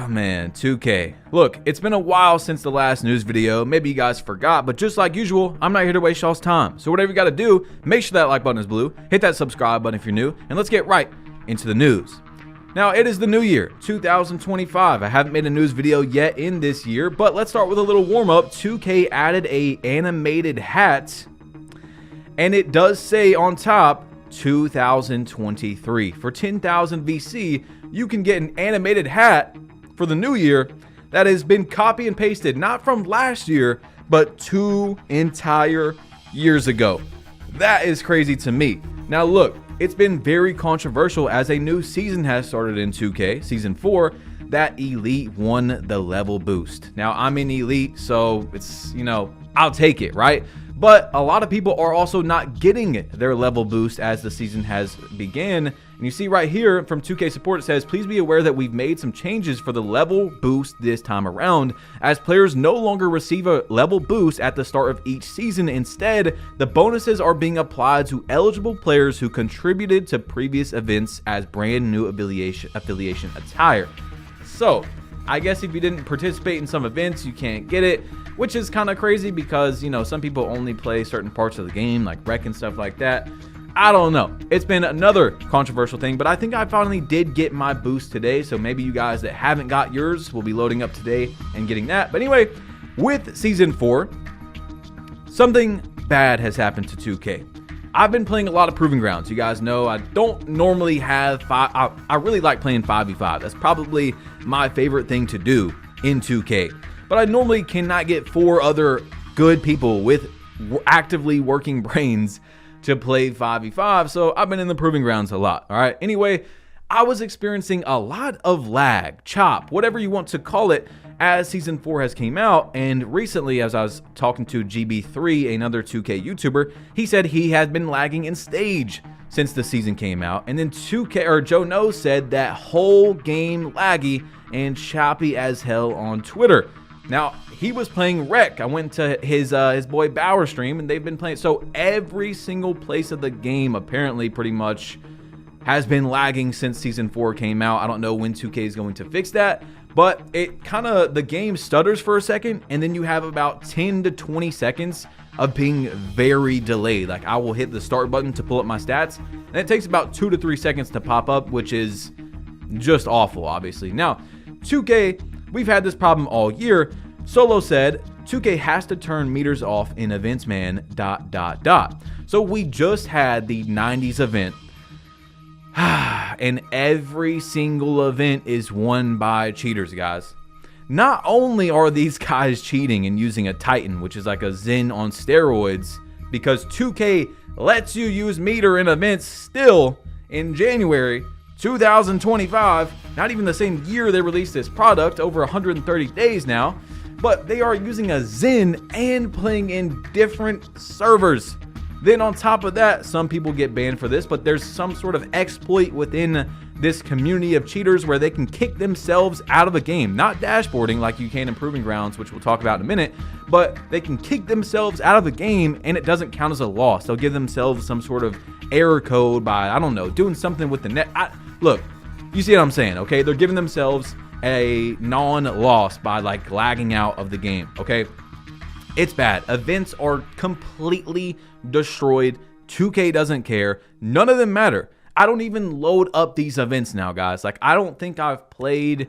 Oh man, 2K. Look, it's been a while since the last news video. Maybe you guys forgot, but just like usual, I'm not here to waste y'all's time. So whatever you gotta do, make sure that like button is blue, hit that subscribe button if you're new, and let's get right into the news. Now, it is the new year, 2025. I haven't made a news video yet in this year, but let's start with a little warm-up. 2K added a animated hat, and it does say on top, 2023. For 10,000 VC, you can get an animated hat for the new year that has been copy and pasted, not from last year, but 2 entire years ago. That is crazy to me. Now look, it's been very controversial as a new season has started in 2K, Season 4, that Elite won the level boost. Now I'm in Elite, so it's, I'll take it, right? But a lot of people are also not getting their level boost as the season has began. And you see right here from 2K support, it says, please be aware that we've made some changes for the level boost this time around, as players no longer receive a level boost at the start of each season. Instead, the bonuses are being applied to eligible players who contributed to previous events as brand new affiliation attire. So I guess if you didn't participate in some events, you can't get it, which is kind of crazy because, some people only play certain parts of the game, like rec and stuff like that. I don't know. It's been another controversial thing, but I think I finally did get my boost today. So maybe you guys that haven't got yours will be loading up today and getting that. But anyway, with Season 4, something bad has happened to 2K. I've been playing a lot of Proving Grounds. You guys know I don't normally have I really like playing 5v5. That's probably my favorite thing to do in 2K. But I normally cannot get 4 other good people with actively working brains to play 5v5. So I've been in the Proving Grounds a lot. All right. Anyway, I was experiencing a lot of lag, chop, whatever you want to call it, as Season 4 has came out. And recently, as I was talking to GB3, another 2K YouTuber, he said he had been lagging in stage since the season came out. And then Joe No said that whole game laggy and choppy as hell on Twitter. Now, he was playing Rec. I went to his boy Bauer stream, and they've been playing. So every single place of the game apparently pretty much has been lagging since Season 4 came out. I don't know when 2K is going to fix that, but the game stutters for a second, and then you have about 10 to 20 seconds of being very delayed. Like, I will hit the start button to pull up my stats, and it takes about 2 to 3 seconds to pop up, which is just awful, obviously. Now, 2K, we've had this problem all year. Solo said 2K has to turn meters off in events, man, ... So we just had the 90s event, and every single event is won by cheaters, guys. Not only are these guys cheating and using a Titan, which is like a Zen on steroids, because 2K lets you use meter in events still in January 2025, not even the same year they released this product, over 130 days now, but they are using a Zen and playing in different servers. Then on top of that, some people get banned for this, but there's some sort of exploit within this community of cheaters where they can kick themselves out of a game. Not dashboarding like you can in Proving Grounds, which we'll talk about in a minute, but they can kick themselves out of the game and it doesn't count as a loss. They'll give themselves some sort of error code by, I don't know, doing something with the net. Look, you see what I'm saying, okay? They're giving themselves a non-loss by like lagging out of the game, okay? It's bad. Events are completely destroyed. 2K doesn't care. None of them matter. I don't even load up these events now, guys. Like, I don't think I've played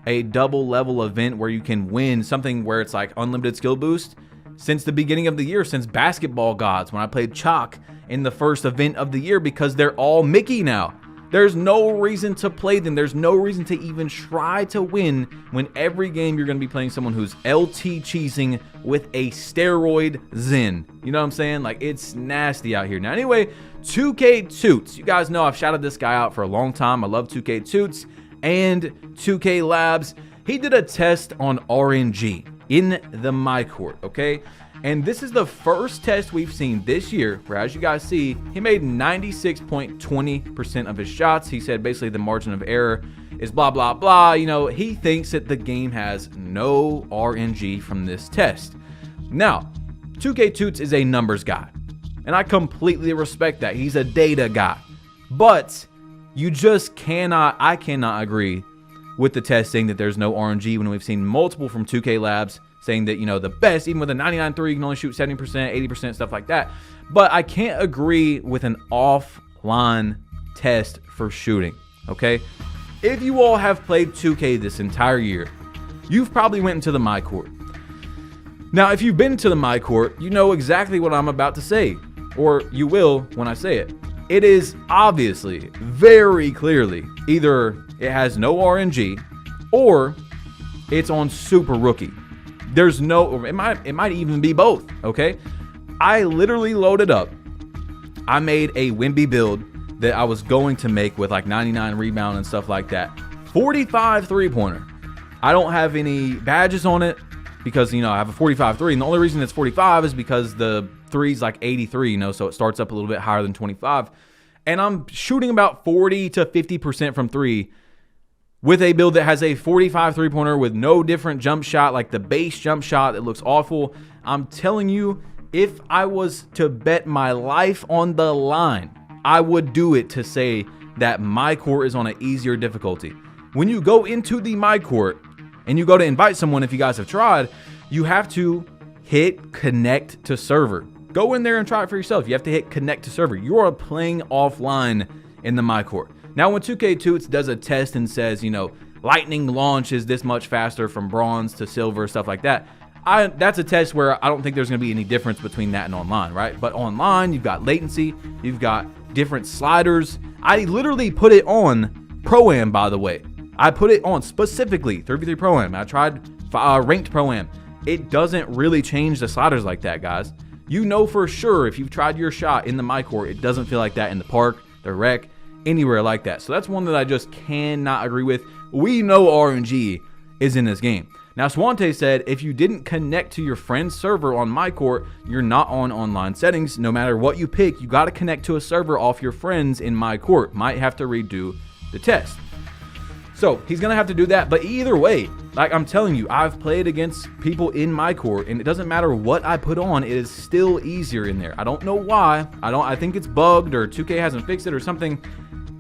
a double level event where you can win something where it's like unlimited skill boost since the beginning of the year, since Basketball Gods, when I played Chalk in the first event of the year, because they're all Mickey now. There's no reason to play them. There's no reason to even try to win when every game you're going to be playing someone who's LT cheesing with a steroid Zen. You know what I'm saying? Like, it's nasty out here. Now, anyway, 2K Toots. You guys know I've shouted this guy out for a long time. I love 2K Toots and 2K Labs. He did a test on RNG in the My Court, okay? And this is the first test we've seen this year where, as you guys see, he made 96.20% of his shots. He said basically the margin of error is blah, blah, blah. He thinks that the game has no RNG from this test. Now, 2K Toots is a numbers guy, and I completely respect that. He's a data guy. But you just I cannot agree with the test saying that there's no RNG when we've seen multiple from 2K Labs saying that, you know, the best, even with a 99.3, you can only shoot 70%, 80%, stuff like that. But I can't agree with an offline test for shooting, okay? If you all have played 2K this entire year, you've probably went into the My Court. Now, if you've been to the My Court, you know exactly what I'm about to say, or you will when I say it. It is obviously, very clearly, either it has no RNG or it's on super rookie. There's no, it might even be both, okay? I literally loaded up. I made a Wimby build that I was going to make with like 99 rebound and stuff like that. 45 3-pointer. I don't have any badges on it because, you know, I have a 45 3, and the only reason it's 45 is because the three's like 83, you know, so it starts up a little bit higher than 25. And I'm shooting about 40 to 50% from three with a build that has a 45 3-pointer with no different jump shot, like the base jump shot that looks awful. I'm telling you, if I was to bet my life on the line, I would do it to say that My Court is on an easier difficulty. When you go into the My Court and you go to invite someone, if you guys have tried, you have to hit connect to server. Go in there and try it for yourself. You have to hit connect to server. You are playing offline in the My Court. Now, when 2K does a test and says, you know, lightning launch is this much faster from bronze to silver, stuff like that, that's a test where I don't think there's going to be any difference between that and online, right? But online, you've got latency, you've got different sliders. I literally put it on Pro-Am, by the way. I put it on specifically 3v3 Pro-Am. I tried ranked Pro-Am. It doesn't really change the sliders like that, guys. You know for sure if you've tried your shot in the My Court, it doesn't feel like that in the park, the rec, anywhere like that. So that's one that I just cannot agree with. We know RNG is in this game. Now, Swante said if you didn't connect to your friend's server on My Court, you're not on online settings. No matter what you pick, you got to connect to a server off your friends in My Court. Might have to redo the test. So he's going to have to do that. But either way, like I'm telling you, I've played against people in My Court, and it doesn't matter what I put on, it is still easier in there. I don't know why. I think it's bugged or 2K hasn't fixed it or something.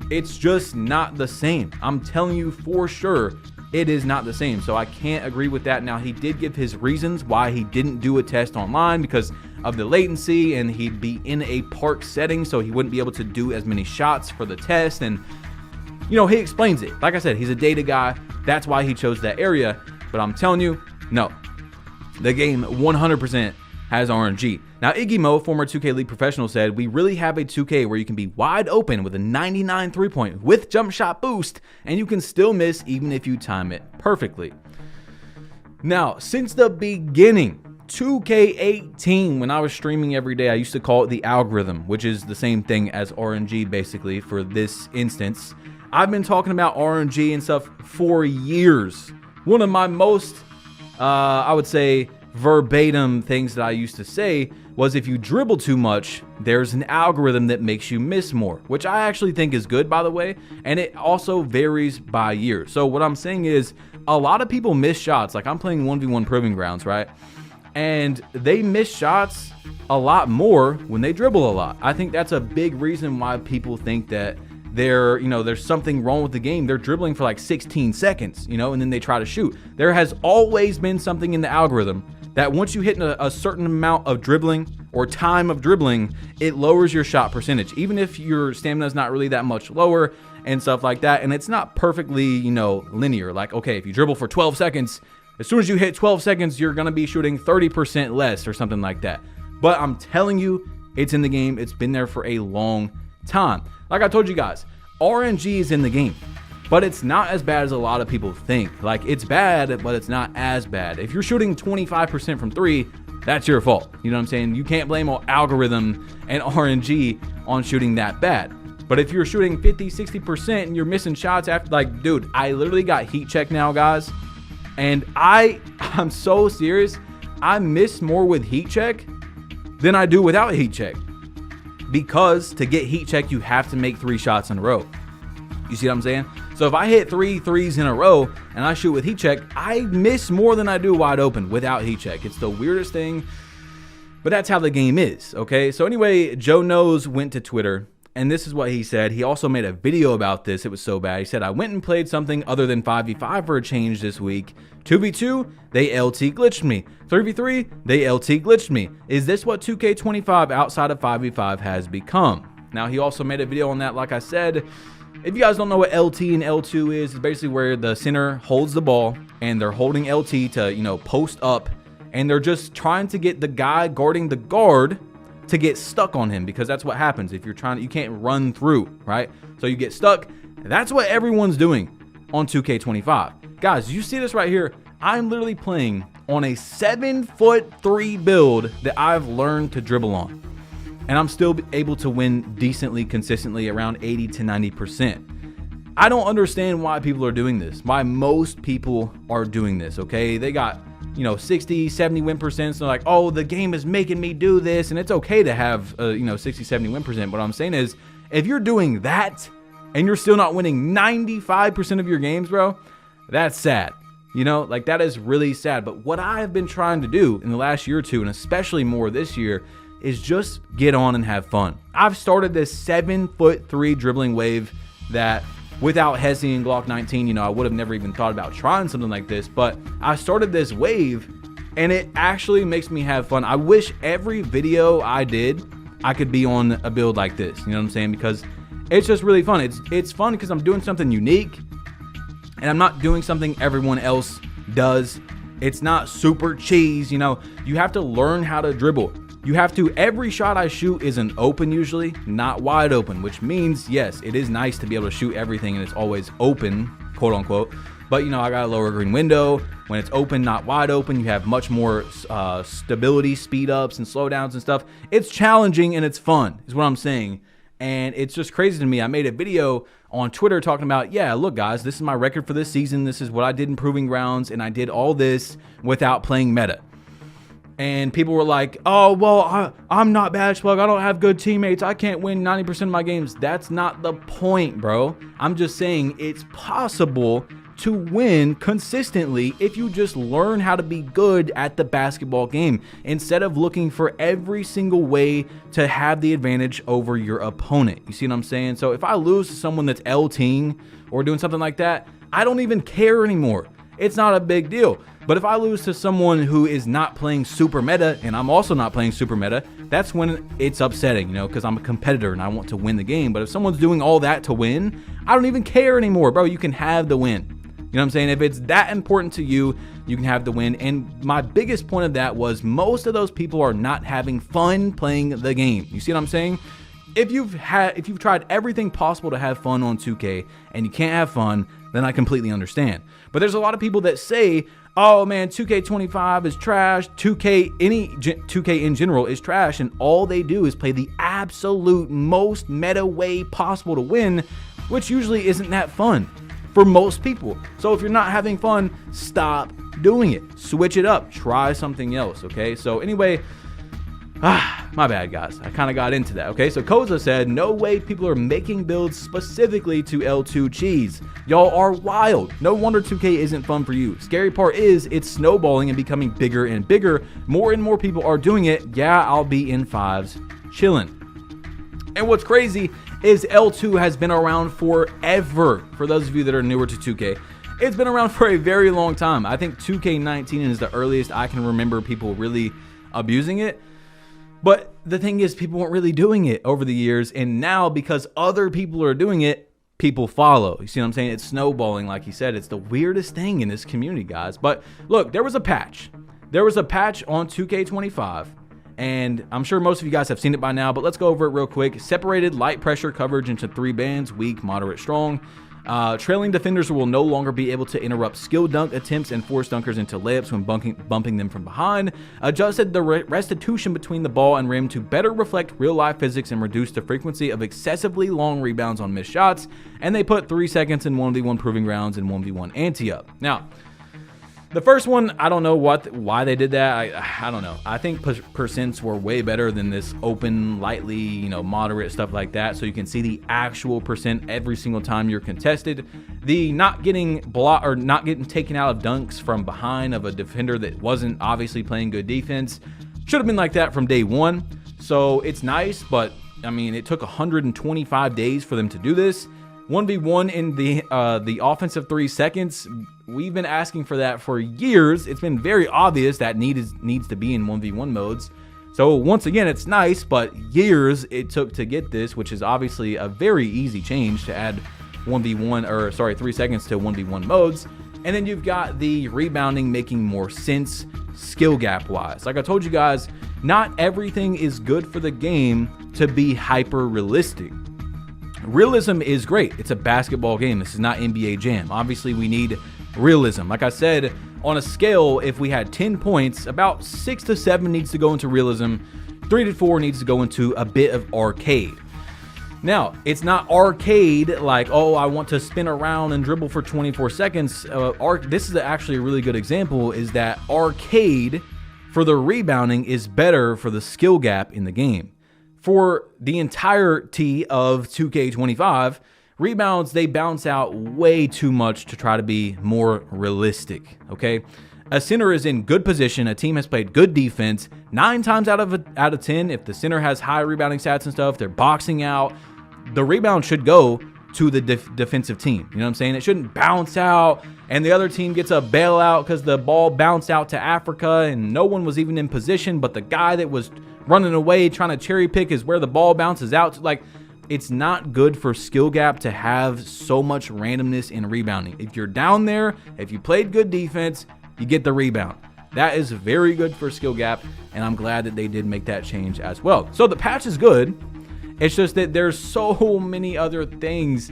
It's just not the same. I'm telling you for sure, it is not the same. So I can't agree with that. Now, he did give his reasons why he didn't do a test online, because of the latency, and he'd be in a park setting, so he wouldn't be able to do as many shots for the test. And, you know, he explains it. Like I said, he's a data guy. That's why he chose that area. But I'm telling you, no. The game 100% has RNG. Now, Iggy Mo, former 2K League professional, said, we really have a 2K where you can be wide open with a 99 3-point with jump shot boost, and you can still miss even if you time it perfectly. Now, since the beginning, 2K18, when I was streaming every day, I used to call it the algorithm, which is the same thing as RNG basically for this instance. I've been talking about RNG and stuff for years. One of my most, I would say, verbatim things that I used to say was if you dribble too much, there's an algorithm that makes you miss more, which I actually think is good, by the way, and it also varies by year. So what I'm saying is a lot of people miss shots. Like I'm playing 1v1 Proving Grounds, right? And they miss shots a lot more when they dribble a lot. I think that's a big reason why people think that there's something wrong with the game. They're dribbling for like 16 seconds, and then they try to shoot. There has always been something in the algorithm that once you hit a certain amount of dribbling or time of dribbling, it lowers your shot percentage, even if your stamina is not really that much lower and stuff like that. And it's not perfectly, linear. Like, okay, if you dribble for 12 seconds, as soon as you hit 12 seconds, you're going to be shooting 30% less or something like that. But I'm telling you, it's in the game. It's been there for a long time. Like I told you guys, RNG is in the game, but it's not as bad as a lot of people think. Like, it's bad, but it's not as bad. If you're shooting 25% from three, that's your fault. You know what I'm saying? You can't blame algorithm and RNG on shooting that bad. But if you're shooting 50, 60% and you're missing shots after, like, dude, I literally got heat check now, guys. And I'm so serious. I miss more with heat check than I do without heat check. Because to get heat check, you have to make 3 shots in a row. You see what I'm saying? So if I hit 3 threes in a row and I shoot with heat check, I miss more than I do wide open without heat check. It's the weirdest thing, but that's how the game is, okay? So anyway, Joe Knows went to Twitter And this is what he said. He also made a video about this. It was so bad. He said, I went and played something other than 5v5 for a change this week. 2v2, they LT glitched me. 3v3, they LT glitched me. Is this what 2K25 outside of 5v5 has become? Now, he also made a video on that. Like I said, if you guys don't know what LT and L2 is, it's basically where the center holds the ball and they're holding LT to, you know, post up, and they're just trying to get the guy guarding the guard to get stuck on him, because that's what happens if you're trying to, you can't run through, right? So you get stuck. That's what everyone's doing on 2K25. Guys, you see this right here. I'm literally playing on a 7'3" build that I've learned to dribble on, and I'm still able to win decently, consistently around 80 to 90%. I don't understand why people are doing this, why most people are doing this, okay? They got, you know, 60, 70 win percent. So like, oh, the game is making me do this. And it's okay to have, you know, 60, 70 win percent. What I'm saying is, if you're doing that and you're still not winning 95% of your games, bro, that's sad. You know, like, that is really sad. But what I have been trying to do in the last year or two, and especially more this year, is just get on and have fun. I've started this 7'3" dribbling wave that, without Hesi and Glock 19, you know, I would have never even thought about trying something like this. But I started this wave, and it actually makes me have fun. I wish every video I did, I could be on a build like this. You know what I'm saying? Because it's just really fun. It's fun because I'm doing something unique, and I'm not doing something everyone else does. It's not super cheese. You know, you have to learn how to dribble. You have to, every shot I shoot is an open usually, not wide open, which means, yes, it is nice to be able to shoot everything and it's always open, quote unquote. But, you know, I got a lower green window. When it's open, not wide open, you have much more stability, speed ups and slowdowns and stuff. It's challenging and it's fun, is what I'm saying. And it's just crazy to me. I made a video on Twitter talking about, yeah, look, guys, this is my record for this season. This is what I did in Proving Grounds, and I did all this without playing meta. And people were like, oh, well, I'm not bad, Slug. I don't have good teammates. I can't win 90% of my games. That's not the point, bro. I'm just saying it's possible to win consistently if you just learn how to be good at the basketball game, instead of looking for every single way to have the advantage over your opponent. You see what I'm saying? So if I lose to someone that's LTing or doing something like that, I don't even care anymore. It's not a big deal. But if I lose to someone who is not playing super meta, and I'm also not playing super meta, that's when it's upsetting, you know, because I'm a competitor and I want to win the game. But if someone's doing all that to win, I don't even care anymore, bro. You can have the win. You know what I'm saying? If it's that important to you, you can have the win. And my biggest point of that was, most of those people are not having fun playing the game. You see what I'm saying? If you've tried everything possible to have fun on 2K and you can't have fun, then I completely understand. But there's a lot of people that say, oh man, 2K25 is trash, 2K in general is trash, and all they do is play the absolute most meta way possible to win, which usually isn't that fun for most people. So if you're not having fun, stop doing it. Switch it up. Try something else, okay? So anyway, my bad, guys. I kind of got into that, okay? So Koza said, no way people are making builds specifically to L2 cheese. Y'all are wild. No wonder 2K isn't fun for you. Scary part is it's snowballing and becoming bigger and bigger. More and more people are doing it. Yeah, I'll be in fives chilling. And what's crazy is L2 has been around forever. For those of you that are newer to 2K, it's been around for a very long time. I think 2K19 is the earliest I can remember people really abusing it. But the thing is, people weren't really doing it over the years, and now because other people are doing it, people follow. You see what I'm saying? It's snowballing, like he said. It's the weirdest thing in this community, guys. But look, there was a patch. There was a patch on 2K25, and I'm sure most of you guys have seen it by now, but let's go over it real quick. Separated light pressure coverage into 3 bands: weak, moderate, strong. Trailing defenders will no longer be able to interrupt skill dunk attempts and force dunkers into layups when bumping them from behind. Adjusted the restitution between the ball and rim to better reflect real-life physics and reduce the frequency of excessively long rebounds on missed shots. And they put 3 seconds in 1v1 proving grounds and 1v1 ante up. Now, the first one, I don't know why they did that. I don't know. I think percents were way better than this open, lightly, you know, moderate stuff like that. So you can see the actual percent every single time you're contested. The not getting blocked or not getting taken out of dunks from behind of a defender that wasn't obviously playing good defense should have been like that from day one. So it's nice, but I mean, it took 125 days for them to do this. 1v1 in the offensive 3 seconds. We've been asking for that for years. It's been very obvious that needs to be in 1v1 modes. So once again, it's nice, but years it took to get this, which is obviously a very easy change to add 3 seconds to 1v1 modes. And then you've got the rebounding making more sense skill gap wise. Like I told you guys, not everything is good for the game to be hyper realistic. Realism is great. It's a basketball game. This is not NBA Jam. Obviously, we need realism. Like I said, on a scale, if we had 10 points, about 6 to 7 needs to go into realism, 3 to 4 needs to go into a bit of arcade. Now, it's not arcade like, oh, I want to spin around and dribble for 24 seconds. This is actually a really good example, is that arcade for the rebounding is better for the skill gap in the game. For the entirety of 2K25, rebounds, they bounce out way too much to try to be more realistic, okay? A center is in good position. A team has played good defense. 9 times out of 10, if the center has high rebounding stats and stuff, they're boxing out, the rebound should go to the defensive team. You know what I'm saying? It shouldn't bounce out and the other team gets a bailout because the ball bounced out to Africa and no one was even in position, but the guy that was running away trying to cherry pick is where the ball bounces out to. Like, it's not good for skill gap to have so much randomness in rebounding. If you're down there, if you played good defense, you get the rebound. That is very good for skill gap, and I'm glad that they did make that change as well. So the patch is good. It's just that there's so many other things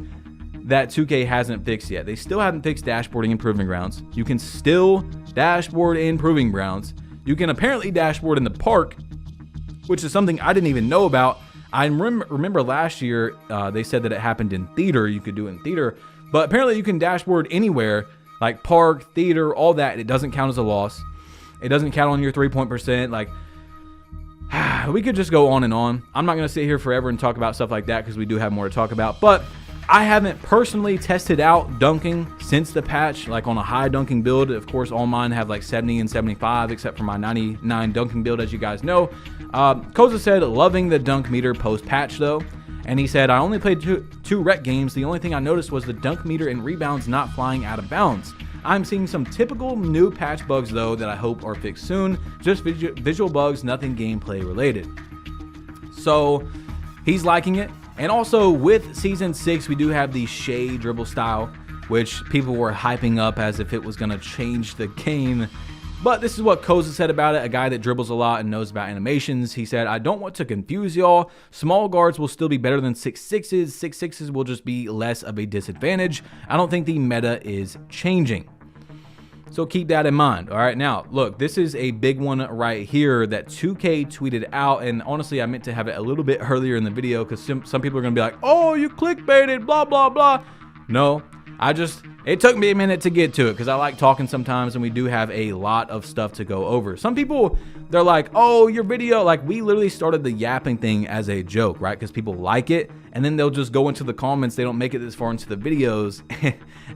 that 2K hasn't fixed yet. They still haven't fixed dashboarding in Proving Grounds. You can still dashboard in Proving Grounds. You can apparently dashboard in the park, which is something I didn't even know about. I remember last year they said that it happened in theater. You could do it in theater, but apparently you can dashboard anywhere, like park, theater, all that. It doesn't count as a loss. It doesn't count on your 3-point percent. Like, we could just go on and on. I'm not going to sit here forever and talk about stuff like that because we do have more to talk about. But I haven't personally tested out dunking since the patch, like on a high dunking build. Of course, all mine have like 70 and 75, except for my 99 dunking build, as you guys know. Koza said, loving the dunk meter post-patch, though. And he said, I only played two rec games. The only thing I noticed was the dunk meter and rebounds not flying out of bounds. I'm seeing some typical new patch bugs, though, that I hope are fixed soon. Just visual bugs, nothing gameplay related. So he's liking it. And also with Season 6, we do have the Shea dribble style, which people were hyping up as if it was going to change the game. But this is what Koza said about it, a guy that dribbles a lot and knows about animations. He said, I don't want to confuse y'all. Small guards will still be better than 6'6". 6'6" will just be less of a disadvantage. I don't think the meta is changing. So keep that in mind. All right, now, look, this is a big one right here that 2K tweeted out. And honestly, I meant to have it a little bit earlier in the video because some people are going to be like, oh, you clickbaited, blah, blah, blah. No, it took me a minute to get to it because I like talking sometimes and we do have a lot of stuff to go over. Some people, they're like, oh, your video, like we literally started the yapping thing as a joke, right? Because people like it and then they'll just go into the comments. They don't make it this far into the videos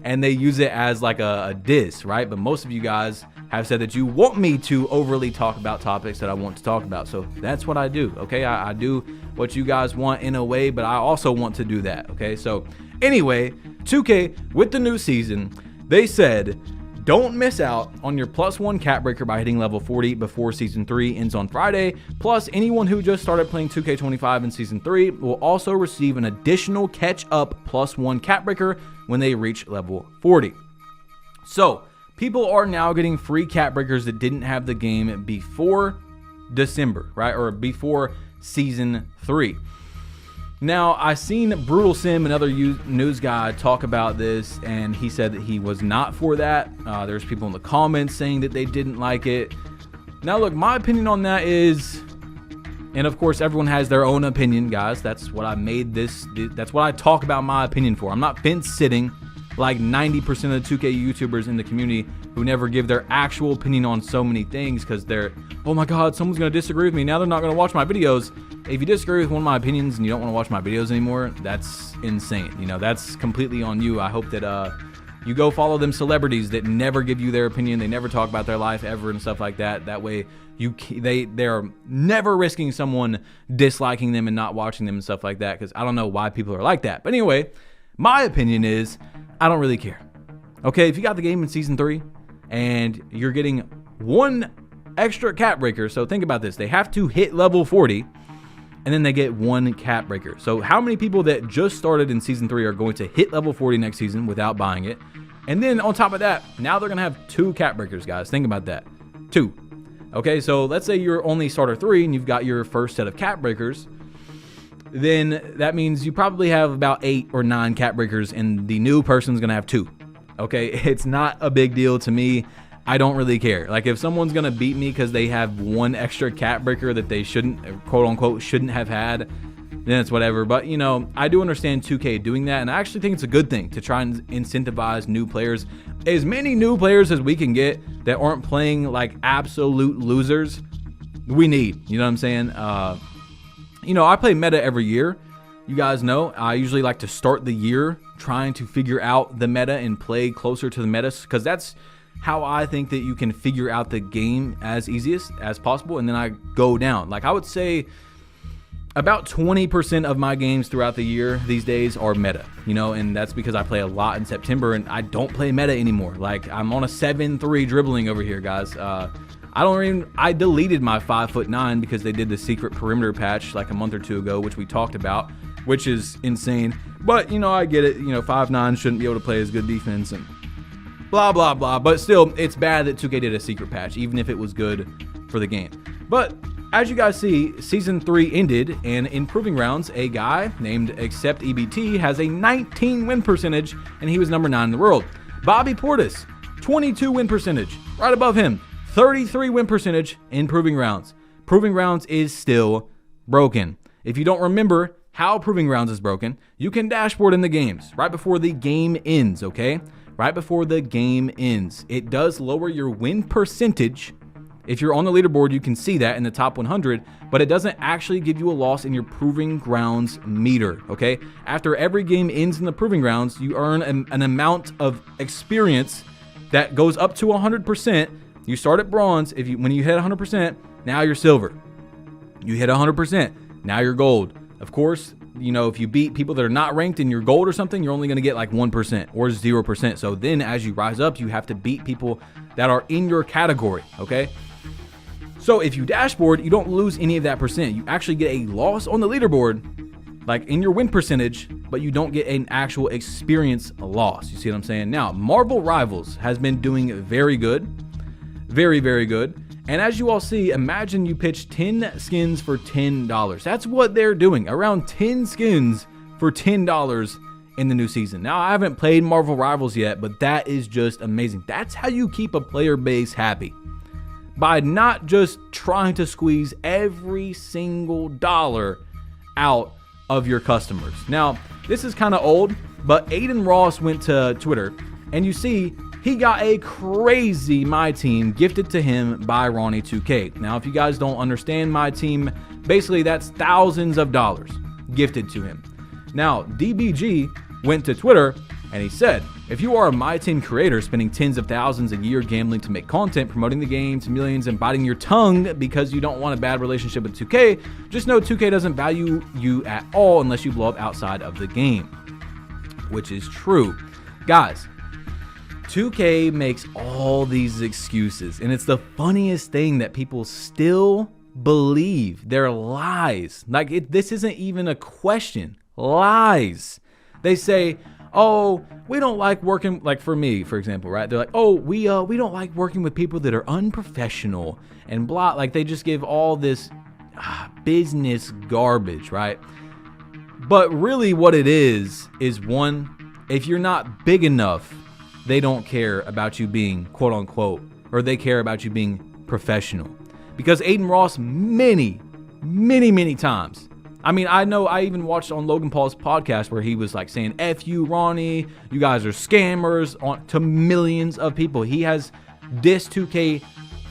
and they use it as like a diss, right? But most of you guys have said that you want me to overly talk about topics that I want to talk about. So that's what I do, okay? I do what you guys want in a way, but I also want to do that, okay? So anyway, 2K, with the new season, they said, don't miss out on your +1 cap breaker by hitting level 40 before Season 3 ends on Friday. Plus, anyone who just started playing 2K25 in Season 3 will also receive an additional catch-up +1 cap breaker when they reach level 40. So, people are now getting free cap breakers that didn't have the game before December, right? Or before Season 3. Now, I seen Brutal Sim, another news guy, talk about this, and he said that he was not for that. There's people in the comments saying that they didn't like it. Now, look, my opinion on that is, and of course, everyone has their own opinion, guys. That's what I made this. That's what I talk about my opinion for. I'm not fence sitting like 90% of the 2K YouTubers in the community who never give their actual opinion on so many things because they're, oh my God, someone's going to disagree with me. Now they're not going to watch my videos. If you disagree with one of my opinions and you don't want to watch my videos anymore, that's insane. You know, that's completely on you. I hope that You go follow them celebrities that never give you their opinion. They never talk about their life ever and stuff like that. That way they're never risking someone disliking them and not watching them and stuff like that, because I don't know why people are like that. But anyway, my opinion is I don't really care. Okay, if you got the game in Season 3 and you're getting one extra cap breaker, so think about this. They have to hit level 40 and then they get one cap breaker. So how many people that just started in Season 3 are going to hit level 40 next season without buying it? And then on top of that, now they're going to have 2 cap breakers, guys. Think about that. 2. Okay, so let's say you're only starter 3 and you've got your first set of cap breakers. Then that means you probably have about 8 or 9 cap breakers and the new person's going to have 2. Okay, it's not a big deal to me. I don't really care. Like, if someone's going to beat me because they have one extra cap breaker that they shouldn't, quote unquote, shouldn't have had, then it's whatever. But, you know, I do understand 2K doing that, and I actually think it's a good thing to try and incentivize new players. As many new players as we can get that aren't playing like absolute losers, we need. You know what I'm saying? You know, I play meta every year. You guys know I usually like to start the year trying to figure out the meta and play closer to the meta, because that's how I think that you can figure out the game as easiest as possible, and then I go down. Like, I would say about 20% of my games throughout the year these days are meta, you know, and that's because I play a lot in September and I don't play meta anymore. Like, I'm on a 7-3 dribbling over here, guys. I deleted my 5'9" because they did the secret perimeter patch like a month or 2 ago, which we talked about, which is insane. But, you know, I get it. You know, 5'9" shouldn't be able to play as good defense and blah, blah, blah. But still, it's bad that 2K did a secret patch, even if it was good for the game. But as you guys see, Season 3 ended, and in Proving Rounds, a guy named AcceptEBT has a 19 win percentage, and he was number 9 in the world. Bobby Portis, 22 win percentage. Right above him, 33 win percentage in Proving Rounds. Proving Rounds is still broken. If you don't remember how Proving Rounds is broken, you can dashboard in the games right before the game ends, okay? Right before the game ends. It does lower your win percentage. If you're on the leaderboard, you can see that in the top 100, but it doesn't actually give you a loss in your Proving Grounds meter, okay? After every game ends in the Proving Grounds, you earn an amount of experience that goes up to 100%. You start at bronze. When you hit 100%, now you're silver. You hit 100%, now you're gold. Of course, you know, if you beat people that are not ranked in your gold or something, you're only going to get like 1% or 0%. So then as you rise up, you have to beat people that are in your category, okay? So if you dashboard, you don't lose any of that percent. You actually get a loss on the leaderboard, like in your win percentage, but you don't get an actual experience loss. You see what I'm saying? Now, Marvel Rivals has been doing very good. Very, very good. And as you all see, imagine you pitch 10 skins for $10. That's what they're doing. Around 10 skins for $10 in the new season. Now, I haven't played Marvel Rivals yet, but that is just amazing. That's how you keep a player base happy. By not just trying to squeeze every single dollar out of your customers. Now, this is kind of old, but Aiden Ross went to Twitter, and you see he got a crazy My Team gifted to him by Ronnie2K. Now, if you guys don't understand My Team, basically that's thousands of dollars gifted to him. Now, DBG went to Twitter and he said, if you are a My Team creator spending tens of thousands a year gambling to make content, promoting the game to millions and biting your tongue because you don't want a bad relationship with 2K, just know 2K doesn't value you at all unless you blow up outside of the game. Which is true. Guys, 2K makes all these excuses, and it's the funniest thing that people still believe. They're lies. Like, this isn't even a question. Lies. They say, oh, we don't like working, like for me, for example, right? They're like, oh, we don't like working with people that are unprofessional and blah. Like, they just give all this business garbage, right? But really what it is one, if you're not big enough, they don't care about you being quote unquote, or they care about you being professional. Because Aiden Ross many times, I mean, I know I even watched on Logan Paul's podcast where he was like saying, F you, Ronnie, you guys are scammers, to millions of people. He has dissed 2K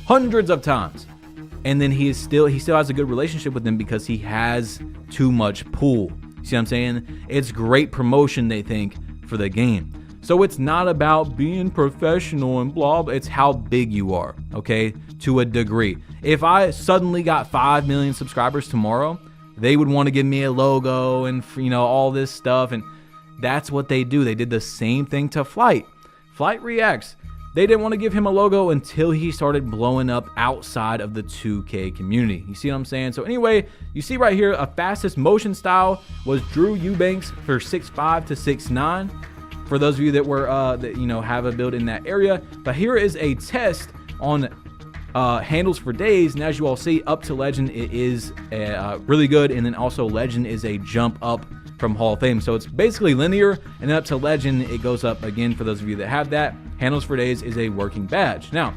hundreds of times. And then he still has a good relationship with them because he has too much pull. You see what I'm saying? It's great promotion, they think, for the game. So it's not about being professional and blah, blah. It's how big you are, okay, to a degree. If I suddenly got 5 million subscribers tomorrow, they would want to give me a logo and, you know, all this stuff. And that's what they do. They did the same thing to Flight. Flight Reacts. They didn't want to give him a logo until he started blowing up outside of the 2K community. You see what I'm saying? So anyway, you see right here, a fastest motion style was Drew Eubanks for 6'5" to 6'9". For those of you that were, that, you know, have a build in that area. But here is a test on handles for days, and as you all see, up to legend it is really good, and then also legend is a jump up from Hall of Fame. So it's basically linear, and then up to legend it goes up again. For those of you that have that, handles for days is a working badge. Now,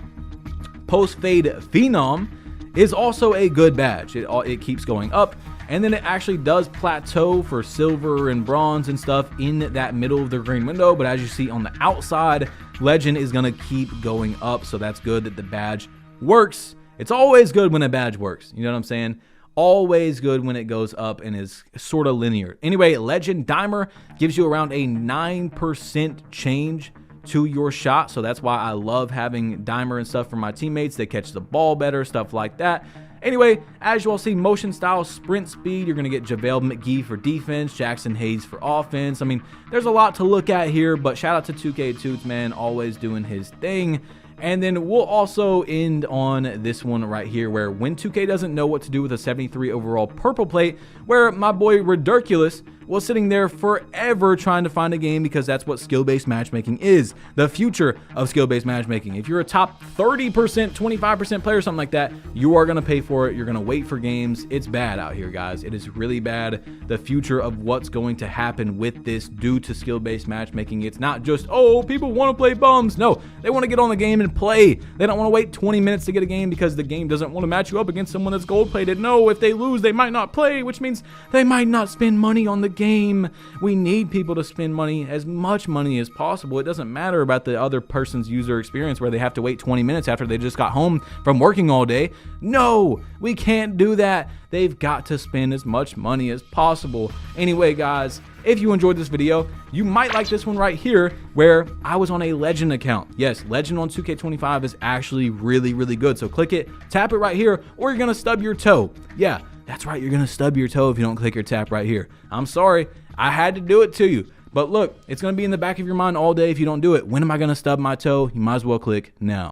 post fade phenom is also a good badge. It keeps going up, and then it actually does plateau for silver and bronze and stuff in that middle of the green window. But as you see on the outside, legend is gonna keep going up, so that's good that the badge works. It's always good when a badge works. You know what I'm saying? Always good when it goes up and is sort of linear. Anyway, legend dimer gives you around a 9% change to your shot. So that's why I love having dimer and stuff for my teammates. They catch the ball better, stuff like that. Anyway, as you all see, motion style, sprint speed, you're going to get JaVale McGee for defense, Jackson Hayes for offense. I mean, there's a lot to look at here, but shout out to 2K Toots, man, always doing his thing. And then we'll also end on this one right here, where when 2K doesn't know what to do with a 73 overall purple plate, where my boy Ridiculous was sitting there forever trying to find a game, because that's what skill-based matchmaking is, the future of skill-based matchmaking. If you're a top 30%, 25% player, something like that, you are going to pay for it. You're going to wait for games. It's bad out here, guys. It is really bad. The future of what's going to happen with this due to skill-based matchmaking. It's not just, oh, people want to play bums. No, they want to get on the game and play. They don't want to wait 20 minutes to get a game because the game doesn't want to match you up against someone that's gold-plated. No, if they lose, they might not play, which means they might not spend money on the game. We need people to spend money, as much money as possible. It doesn't matter about the other person's user experience where they have to wait 20 minutes after they just got home from working all day. No, we can't do that. They've got to spend as much money as possible. Anyway, guys, if you enjoyed this video, you might like this one right here, where I was on a legend account. Yes, legend on 2K25 is actually really, really good. So click it, tap it right here, or you're gonna stub your toe. Yeah, that's right, you're gonna stub your toe if you don't click or tap right here. I'm sorry, I had to do it to you. But look, it's gonna be in the back of your mind all day if you don't do it. When am I gonna stub my toe? You might as well click now.